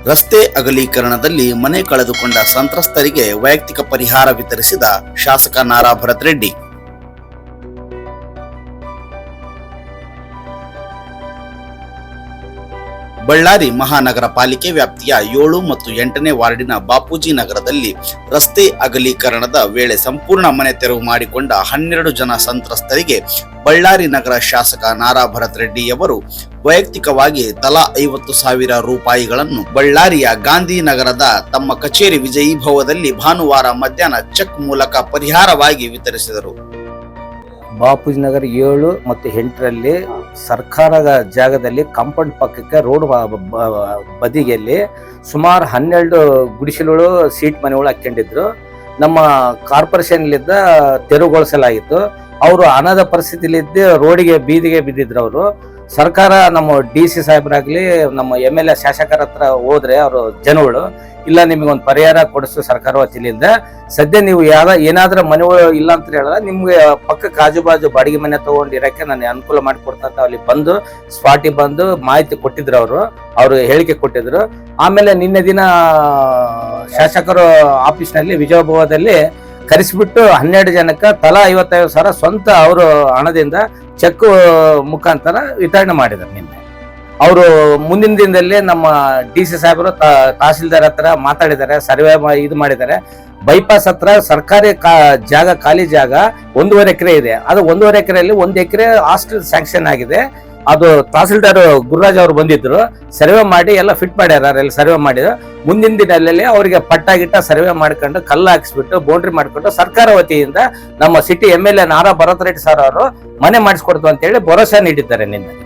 ರಸ್ತೆ ಅಗಲೀಕರಣದಲ್ಲಿ ಮನೆ ಕಳೆದುಕೊಂಡ ಸಂತ್ರಸ್ತರಿಗೆ ವೈಯಕ್ತಿಕ ಪರಿಹಾರ ವಿತರಿಸಿದ ಶಾಸಕ ನಾರಾ ಭರತ್ ರೆಡ್ಡಿ. ಬಳ್ಳಾರಿ ಮಹಾನಗರ ಪಾಲಿಕೆ ವ್ಯಾಪ್ತಿಯ 7 ಮತ್ತು 8ನೇ ವಾರ್ಡಿನ ಬಾಪೂಜಿ ನಗರದಲ್ಲಿ ರಸ್ತೆ ಅಗಲೀಕರಣದ ವೇಳೆ ಸಂಪೂರ್ಣ ಮನೆ ತೆರವು ಮಾಡಿಕೊಂಡ 12 ಜನ ಸಂತ್ರಸ್ತರಿಗೆ ಬಳ್ಳಾರಿ ನಗರ ಶಾಸಕ ನಾರಾ ಭರತ್ ರೆಡ್ಡಿಯವರು ವೈಯಕ್ತಿಕವಾಗಿ ತಲಾ 50,000 ರೂಪಾಯಿಗಳನ್ನು ಬಳ್ಳಾರಿಯ ಗಾಂಧಿನಗರದ ತಮ್ಮ ಕಚೇರಿ ವಿಜಯೀಭವದಲ್ಲಿ ಭಾನುವಾರ ಮಧ್ಯಾಹ್ನ ಚೆಕ್ ಮೂಲಕ ಪರಿಹಾರವಾಗಿ ವಿತರಿಸಿದರು. ಬಾಪೂಜಿ ನಗರ 7 ಮತ್ತು 8ರಲ್ಲಿ ಸರ್ಕಾರದ ಜಾಗದಲ್ಲಿ ಕಾಂಪೌಂಡ್ ಪಕ್ಕಕ್ಕೆ ರೋಡ್ ಬದಿಗೆಯಲ್ಲಿ ಸುಮಾರು 12 ಗುಡಿಸಲುಗಳು ಸೀಟ್ ಮನೆಗಳು ಹಾಕೊಂಡಿದ್ರು. ನಮ್ಮ ಕಾರ್ಪೊರೇಷನ್ಲಿದ್ದ ತೆರವುಗೊಳಿಸಲಾಗಿತ್ತು. ಅವರು ಹಣದ ಪರಿಸ್ಥಿತಿಲಿದ್ದು ರೋಡಿಗೆ ಬೀದಿಗೆ ಬಿದ್ದಿದ್ರು. ಅವರು ಸರ್ಕಾರ ನಮ್ಮ DC ಸಾಹೇಬರಾಗ್ಲಿ ನಮ್ಮ MLA ಶಾಸಕರ ಹತ್ರ ಹೋದ್ರೆ ಅವರು ಜನಗಳು ಇಲ್ಲ ನಿಮಗೊಂದು ಪರಿಹಾರ ಕೊಡಿಸು ಸರ್ಕಾರ ವತಿಯಿಂದ, ಸದ್ಯ ನೀವು ಏನಾದ್ರೂ ಮನೆಗಳು ಇಲ್ಲ ಅಂತ ಹೇಳಿದ್ರೆ ನಿಮ್ಗೆ ಪಕ್ಕಕ್ಕೆ ಆಜು ಬಾಜು ಬಾಡಿಗೆ ಮನೆ ತಗೊಂಡಿರಕ್ಕೆ ನಾನು ಅನುಕೂಲ ಮಾಡಿಕೊಡ್ತಾ ಅಲ್ಲಿ ಬಂದು ಸ್ಪಾಟಿಗೆ ಬಂದು ಮಾಹಿತಿ ಕೊಟ್ಟಿದ್ರು. ಅವರು ಹೇಳಿಕೆ ಕೊಟ್ಟಿದ್ರು. ಆಮೇಲೆ ನಿನ್ನೆ ದಿನ ಶಾಸಕರು ಆಫೀಸ್ನಲ್ಲಿ ವಿಜಯಭವನದಲ್ಲಿ ಕರೆಸಿಬಿಟ್ಟು 12 ಜನಕ್ಕೆ ತಲಾ 55,000 ಸ್ವಂತ ಅವರು ಹಣದಿಂದ ಚೆಕ್ ಮುಖಾಂತರ ವಿತರಣೆ ಮಾಡಿದ್ದಾರೆ. ನಿನ್ನೆ ಅವರು ಮುಂದಿನ ದಿನದಲ್ಲಿ ನಮ್ಮ DC ಸಾಹೇಬರು ತಹಸೀಲ್ದಾರ್ ಹತ್ರ ಮಾತಾಡಿದ್ದಾರೆ, ಸರ್ವೆ ಇದು ಮಾಡಿದ್ದಾರೆ. ಬೈಪಾಸ್ ಹತ್ರ ಸರ್ಕಾರಿ ಜಾಗ ಖಾಲಿ ಜಾಗ 1.5 ಎಕರೆ ಇದೆ. ಅದು 1.5 ಎಕರೆಯಲ್ಲಿ 1 ಎಕರೆ ಹಾಸ್ಟೆಲ್ ಸ್ಯಾಂಕ್ಷನ್ ಆಗಿದೆ. ಅದು ತಹಸೀಲ್ದಾರ್ ಗುರುರಾಜ್ ಅವರು ಬಂದಿದ್ರು, ಸರ್ವೆ ಮಾಡಿ ಎಲ್ಲ ಫಿಟ್ ಮಾಡ್ಯಾರ. ಎಲ್ಲ ಸರ್ವೆ ಮಾಡಿದ್ರು. ಮುಂದಿನ ದಿನದಲ್ಲಿ ಅವರಿಗೆ ಪಟ್ಟ ಗಿಟ್ಟ ಸರ್ವೆ ಮಾಡ್ಕೊಂಡು ಕಲ್ಲು ಹಾಕಿಸ್ಬಿಟ್ಟು ಬೌಂಡ್ರಿ ಮಾಡ್ಕೊಂಡು ಸರ್ಕಾರ ವತಿಯಿಂದ ನಮ್ಮ ಸಿಟಿ MLA ನಾರಾ ಭರತ್ ರೆಡ್ಡಿ ಸರ್ ಅವರು ಮನೆ ಮಾಡಿಸ್ಕೊಡ್ತು ಅಂತ ಹೇಳಿ ಭರವಸೆ ನೀಡಿದ್ದಾರೆ. ನಿನ್ನೆ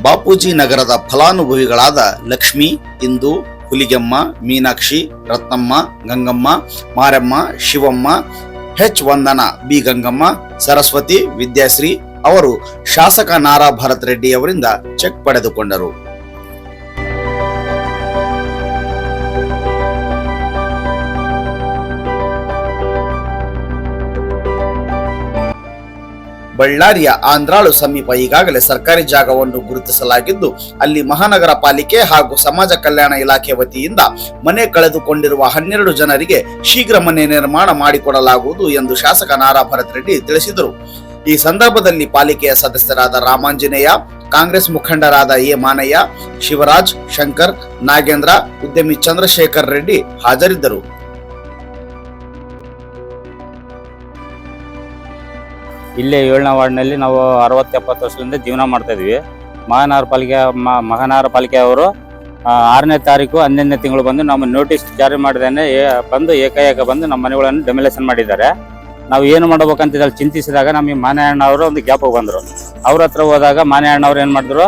ಬಾಪೂಜಿ ನಗರದ ಫಲಾನುಭವಿಗಳಾದ ಲಕ್ಷ್ಮಿ, ಇಂದು, ಹುಲಿಗೆಮ್ಮ, ಮೀನಾಕ್ಷಿ, ರತ್ನಮ್ಮ, ಗಂಗಮ್ಮ, ಮಾರಮ್ಮ, ಶಿವಮ್ಮ, H ವಂದನಾ, B ಗಂಗಮ್ಮ, ಸರಸ್ವತಿ, ವಿದ್ಯಾಶ್ರೀ ಅವರು ಶಾಸಕ ನಾರಾ ಭರತ್ ರೆಡ್ಡಿ ಅವರಿಂದ ಚೆಕ್ ಪಡೆದುಕೊಂಡರು. ಬಳ್ಳಾರಿಯ ಆಂಧ್ರಾಳು ಸಮೀಪ ಈಗಾಗಲೇ ಸರ್ಕಾರಿ ಜಾಗವನ್ನು ಗುರುತಿಸಲಾಗಿದ್ದು, ಅಲ್ಲಿ ಮಹಾನಗರ ಪಾಲಿಕೆ ಹಾಗೂ ಸಮಾಜ ಕಲ್ಯಾಣ ಇಲಾಖೆ ವತಿಯಿಂದ ಮನೆ ಕಳೆದುಕೊಂಡಿರುವ 12 ಜನರಿಗೆ ಶೀಘ್ರ ಮನೆ ನಿರ್ಮಾಣ ಮಾಡಿಕೊಡಲಾಗುವುದು ಎಂದು ಶಾಸಕ ನಾರಾ ಭರತ್ ರೆಡ್ಡಿ ತಿಳಿಸಿದರು. ಈ ಸಂದರ್ಭದಲ್ಲಿ ಪಾಲಿಕೆಯ ಸದಸ್ಯರಾದ ರಾಮಾಂಜನೇಯ, ಕಾಂಗ್ರೆಸ್ ಮುಖಂಡರಾದ A ಮಾನಯ್ಯ, ಶಿವರಾಜ್, ಶಂಕರ್, ನಾಗೇಂದ್ರ, ಉದ್ಯಮಿ ಚಂದ್ರಶೇಖರ್ ರೆಡ್ಡಿ ಹಾಜರಿದ್ದರು. ಇಲ್ಲೇ 7ನೇ ವಾರ್ಡ್ನಲ್ಲಿ ನಾವು 60-70 ವರ್ಷದಿಂದ ಜೀವನ ಮಾಡ್ತಾ ಇದ್ವಿ. ಮಹಾನಗರ ಪಾಲಿಕೆ ಅವರು 6ನೇ ತಾರೀಕು 11ನೇ ತಿಂಗಳು ಬಂದು ನಮ್ಮ ನೋಟಿಸ್ ಜಾರಿ ಮಾಡಿದೇನೆ ಬಂದು ಏಕಾಏಕ ಬಂದು ನಮ್ಮ ಮನೆಗಳನ್ನು ಡೆಮೊಲೇಷನ್ ಮಾಡಿದ್ದಾರೆ. ನಾವು ಏನು ಮಾಡಬೇಕಂತ ಚಿಂತಿಸಿದಾಗ ನಮಗೆ ಮಾನಯ್ಯಣ್ಣ ಅವರು ಒಂದು ಗ್ಯಾಪ್ ಬಂದರು. ಅವ್ರ ಹತ್ರ ಹೋದಾಗ ಮಾನಯ್ಯಣ್ಣ ಅವ್ರು ಏನು ಮಾಡಿದ್ರು,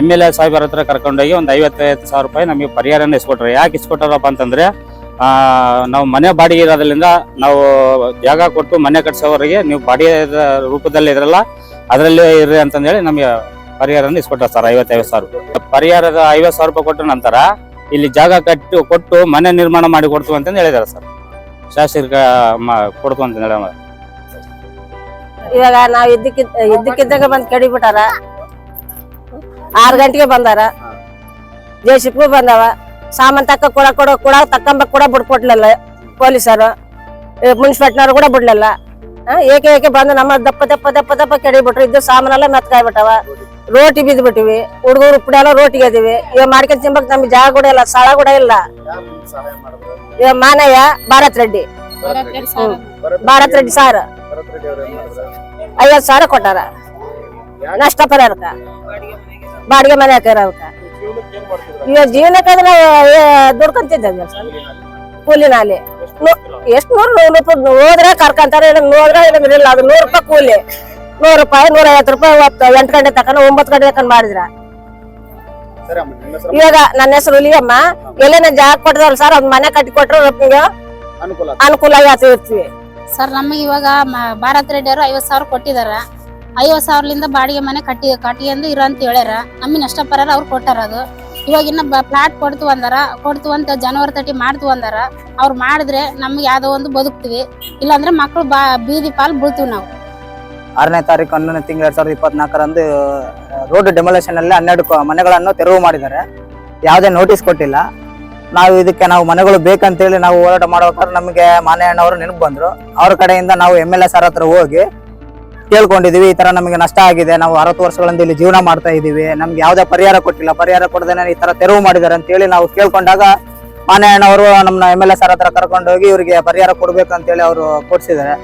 MLA ಸಾಹೇಬರ ಹತ್ರ ಕರ್ಕೊಂಡೋಗಿ ಒಂದು 55,000 ರೂಪಾಯಿ ನಮಗೆ ಪರಿಹಾರನ ಇಸ್ಕೊಟ್ರು. ಯಾಕೆ ಇಸ್ಕೊಟ್ಟಾರಪ್ಪ ಅಂತಂದರೆ, ನಾವು ಮನೆ ಬಾಡಿಗೆ ಇರೋದ್ರಿಂದ ನಾವು ಜಾಗ ಕೊಟ್ಟು ಮನೆ ಕಟ್ಸೋವರೆಗೆ ನೀವು ಬಾಡಿಗೆ ರೂಪದಲ್ಲಿ ಇದ್ರಲ್ಲ ಅದರಲ್ಲೇ ಇರ್ರಿ ಅಂತಂದೇಳಿ ನಮಗೆ ಪರಿಹಾರನ ಇಸ್ಕೊಟ್ಟ ಸರ್. 55,000 ಪರಿಹಾರದ 50,000 ರೂಪಾಯಿ ಕೊಟ್ಟ ನಂತರ ಇಲ್ಲಿ ಜಾಗ ಕೊಟ್ಟು ಮನೆ ನಿರ್ಮಾಣ ಮಾಡಿ ಕೊಡ್ತೀವಿ ಅಂತಂದು ಹೇಳಿದಾರೆ ಸರ್. ಶಾಸಕ ಕೊಡ್ತು ಅಂತ ಹೇಳ. ಇವಾಗ ನಾವು ಇದ್ದಕ್ಕಿದ್ದಾಗ ಬಂದು ಕಡಿಬಿಟ್ಟಾರ. 6 ಗಂಟೆಗೆ ಬಂದಾರ. JCP ಬಂದವ. ಸಾಮಾನ್ ತಕ್ಕಂಬ ಕೂಡ ಬಿಡ್ಕೊಡ್ಲಿಲ್ಲ ಪೊಲೀಸರು, ಮುನ್ಸಿಪಾಲ್ಟಿನವ್ರು ಕೂಡ ಬಿಡ್ಲಿಲ್ಲ. ಏಕೆ ಬಂದು ನಮ್ಮ ದಪ್ಪ ಕೆಡಿಬಿಟ್ರು. ಇದ್ದು ಸಾಮಾನೆಲ್ಲ ಮೆತ್ಕಾಯ್ಬಿಟ್ಟವ. ರೋಟಿ ಬಿದ್ದು ಬಿಟ್ಟಿವಿ. ಹುಡುಗರು ಉಪ್ಪಡಿ ಎಲ್ಲ ರೋಟಿಗೆ ಇದೀವಿ. ಇವಾಗ ಮಾಡ್ಕೊಂಡ್ ತಿಂಬಕ್ ನಮ್ಗೆ ಜಾಗ ಕೂಡ ಇಲ್ಲ, ಸ್ಥಳ ಕೂಡ ಇಲ್ಲ. ಇವಾಗ ಮಾನಯ್ಯ, ಭರತ್ ರೆಡ್ಡಿ ಸಾರ್ 50,000 ಕೊಟ್ಟಾರ ನಷ್ಟ ಪರಿಹಾರಕ್ಕ, ಬಾಡಿಗೆ ಮನೆ ಹಾಕಿರೋಕ. ಇವಾಗ ಜೀವನಕ್ಕೆ ದುಡ್ಕೊಂತಿದ್ದ ಕೂಲಿನಲ್ಲಿ ಎಷ್ಟು 100 ರೂಪಾಯಿ ಹೋದ್ರೆ ಕರ್ಕೊಂತಾರೆ, ನೋಡ್ರೆ ಇಲ್ಲ. ಅದು 100 ರೂಪಾಯಿ ಕೂಲಿ. 100 ರೂಪಾಯಿ 150 ರೂಪಾಯಿ 8 ಗಂಟೆ ತಕೊಂಡ್ 9 ಗಂಟೆ ತಕೊಂಡ್ ಮಾಡಿದ್ರ. ಸರಿ ಅಮ್ಮ, ನಿಮ್ಮ ಹೆಸರು? ಇವಾಗ ನನ್ನ ಹೆಸರು ಹುಲಿಯಮ್ಮ. ಎಲ್ಲೇನ ಜಾಗ ಕೊಟ್ಟದಲ್ಲ ಸರ್, ಅದ್ ಮನೆ ಕಟ್ಟಿ ಕೊಟ್ರೆ ನಮ್ಗೆ ಅನುಕೂಲ ಆಗಿ ಇರ್ತೀವಿ ಸರ್. ನಮಗೆ ಇವಾಗ ಭಾರತ್ ರೆಡ್ಡಿ ಅವರು 50,000 ಕೊಟ್ಟಿದಾರ. 50,000ಲಿಂದ ಬಾಡಿಗೆ ಮನೆ ಕಟ್ಟಿಗೆಂದು ಇರೋ ಅಂತ ಹೇಳ್ಯಾರ. ನಮಗೆ ನಷ್ಟ ಪರಿಹಾರ ಅವ್ರು ಕೊಟ್ಟಾರ. ಅದು ಇವಾಗ ಇನ್ನ ಫ್ಲಾಟ್ ಕೊಡ್ತು ಅಂತ ಜನವರಿ 30 ಮಾಡ್ತು ಅಂದಾರ. ಅವ್ರು ಮಾಡಿದ್ರೆ ನಮ್ಗೆ ಯಾವ್ದೋ ಒಂದು ಬದುಕ್ತಿವಿ, ಇಲ್ಲಾಂದ್ರೆ ಮಕ್ಳು ಬೀದಿ ಪಾಲ್ ಬೀಳ್ತೀವಿ ನಾವು. 6ನೇ ತಾರೀಕು 11ನೇ ತಿಂಗಳು 2024ರಂದು ರೋಡ್ ಡೆಮೊಲೇಷನ್ ಅಲ್ಲಿ 12 ಮನೆಗಳನ್ನು ತೆರವು ಮಾಡಿದ್ದಾರೆ. ಯಾವುದೇ ನೋಟಿಸ್ ಕೊಟ್ಟಿಲ್ಲ. ನಾವು ಮನೆಗಳು ಬೇಕಂತೇಳಿ ನಾವು ಹೋರಾಟ ಮಾಡ್ಬೇಕಾದ್ರೆ ನಮಗೆ ಮಾನಯ್ಯನವರು ನೆನಪು ಬಂದ್ರು. ಅವ್ರ ಕಡೆಯಿಂದ ನಾವು MLA ಸರ್ ಹತ್ರ ಹೋಗಿ ಕೇಳ್ಕೊಂಡಿದೀವಿ, ಈ ತರ ನಮಗೆ ನಷ್ಟ ಆಗಿದೆ, ನಾವು 60 ವರ್ಷಗಳಿಂದ ಇಲ್ಲಿ ಜೀವನ ಮಾಡ್ತಾ ಇದೀವಿ, ನಮ್ಗೆ ಯಾವುದೇ ಪರಿಹಾರ ಕೊಟ್ಟಿಲ್ಲ, ಪರಿಹಾರ ಕೊಡದೇನೆ ಈ ತರ ತೆರವು ಮಾಡಿದ್ದಾರೆ ಅಂತ ಹೇಳಿ ನಾವು ಕೇಳ್ಕೊಂಡಾಗ ಮಾನಯ್ಯನವರು ನಮ್ಮ MLA ಸರ್ ಹತ್ರ ಕರ್ಕೊಂಡೋಗಿ ಇವರಿಗೆ ಪರಿಹಾರ ಕೊಡ್ಬೇಕಂತೇಳಿ ಅವರು ಕೊಡ್ಸಿದ್ದಾರೆ.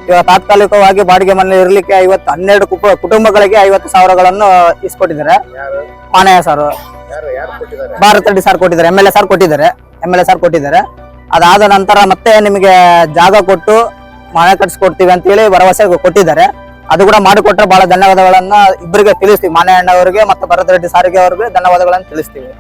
ಇವಾಗ ತಾತ್ಕಾಲಿಕವಾಗಿ ಬಾಡಿಗೆ ಮನೆ ಇರ್ಲಿಕ್ಕೆ 12 ಕುಟುಂಬಗಳಿಗೆ 50,000ಗಳನ್ನು ಇಸ್ಕೊಟ್ಟಿದ್ದಾರೆ ಮಾನಯ್ಯ ಸರ್. ಭಾರತ್ ರೆಡ್ಡಿ ಸರ್ ಕೊಟ್ಟಿದ್ದಾರೆ, MLA ಸರ್ ಕೊಟ್ಟಿದ್ದಾರೆ. ಅದಾದ ನಂತರ ಮತ್ತೆ ನಿಮಗೆ ಜಾಗ ಕೊಟ್ಟು ಮನೆ ಕಟ್ಸ್ಕೊಡ್ತೀವಿ ಅಂತ ಹೇಳಿ ಭರವಸೆ ಕೊಟ್ಟಿದ್ದಾರೆ. ಅದು ಕೂಡ ಮಾಡಿಕೊಟ್ರೆ ಬಹಳ ಧನ್ಯವಾದಗಳನ್ನ ಇಬ್ಬರಿಗೆ ತಿಳಿಸ್ತೀವಿ, ಮಾನಯ್ಯಣ್ಣವರಿಗೆ ಮತ್ತು ಭರತ್ ರೆಡ್ಡಿ ಸಾರಿಗೆ ಅವ್ರಿಗೆ ಧನ್ಯವಾದಗಳನ್ನು ತಿಳಿಸ್ತೀವಿ.